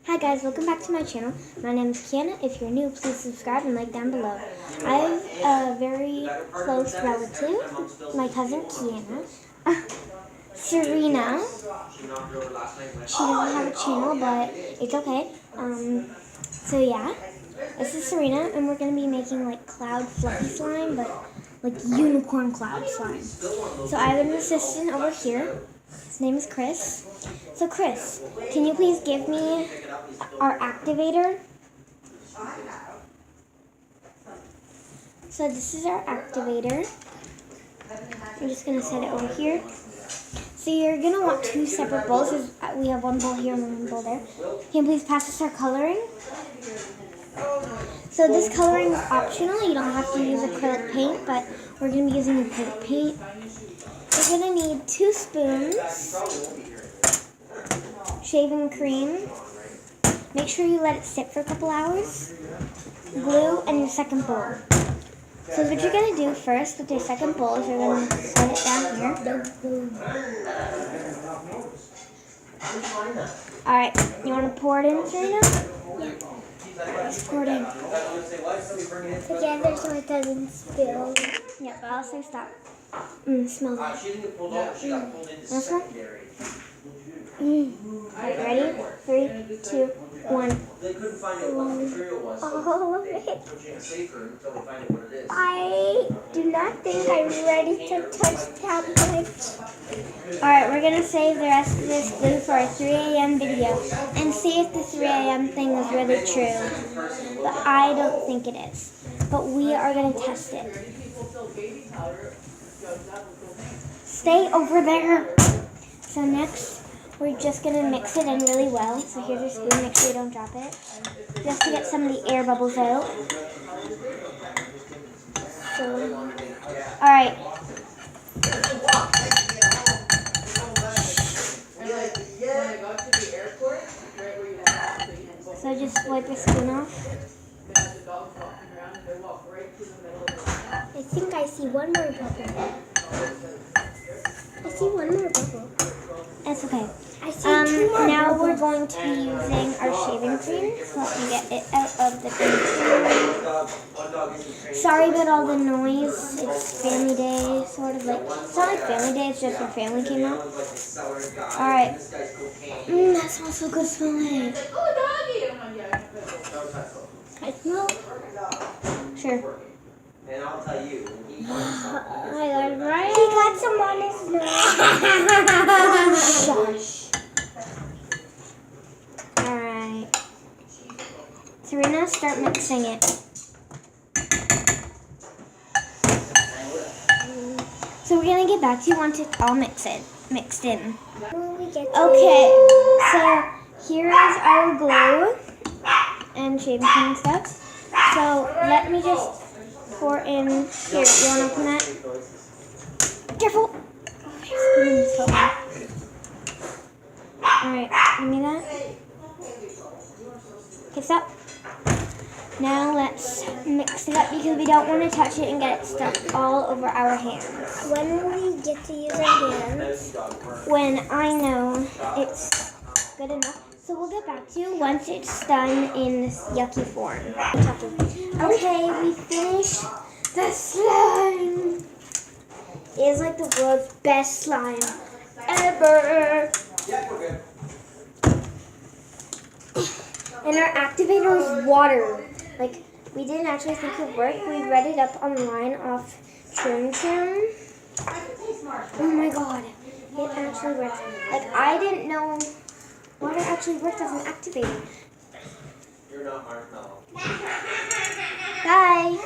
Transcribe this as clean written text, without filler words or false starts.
Hi guys, welcome back to my channel. My name is Kiana. If you're new, please subscribe and like down below. I have a very close relative, my cousin Kiana. Serena. She doesn't have a channel, but it's okay. So yeah, this is Serena, and we're going to be making like cloud fluffy slime, but like unicorn cloud slime. So I have an assistant over here. His name is Chris. So Chris, can you please give me our activator? So this is our activator. I'm just going to set it over here. So you're going to want two separate bowls. We have one bowl here and one bowl there. Can you please pass us our coloring? So this coloring is optional. You don't have to use acrylic paint, but we're going to be using acrylic paint. We're going to need 2 spoons, shaving cream. Make sure you let it sit for a couple hours. Glue and your second bowl. So what you're going to do first with your second bowl is you're going to set it down here. Alright, you want to pour it in, Serena? Yeah. Let's pour it in. Together so it doesn't spill. Yeah, but I'll say stop. Smell that. This one? Alright, ready? 3, 2, 1. They couldn't find out what the material was. All of it. Safer until they find out what it is. I do not think I'm ready to touch tablets. Alright, we're going to save the rest of this glue for our 3 a.m. video and see if the 3 a.m. thing is really true. But I don't think it is. But we are going to test it. Stay over there. So next, we're just going to mix it in really well. So here's your spoon. Make sure you don't drop it. Just to get some of the air bubbles out. So, alright. So just wipe your spoon off. I think I see one more bubble. I see one more bubble. It's okay. I see 2 more Now bubbles. we're going to be using our shaving cream. So let me get it out of the cream. Sorry about all the noise. It's family day, sort of like. It's not like family day, it's just when family came out. Alright. That smells so good smelling. I smell. Sure. And I'll tell you. I got right. He got some on his nose. Shush. Alright. Serena, start mixing it. So we're going to get back to you once it's all mixed in. When we get to Okay, so here is our glue and shaving cream and stuff. So let me just pour in. Here, you want to open that? Careful! Oh, your spoon is so hot. Alright, give me that. Okay, stop. Now let's mix it up because we don't want to touch it and get it stuck all over our hands. when will we get to use our hands? When I know it's good enough. So we'll get back to you once it's done in this yucky form. Okay, we finished the slime. It is like the world's best slime ever. And our activator is water. Like, we didn't actually think it would work. We read it up online off Trim Trim. Oh my god, it actually works. Like, I didn't know water actually worked as an activator. You're not marshmallow. Bye!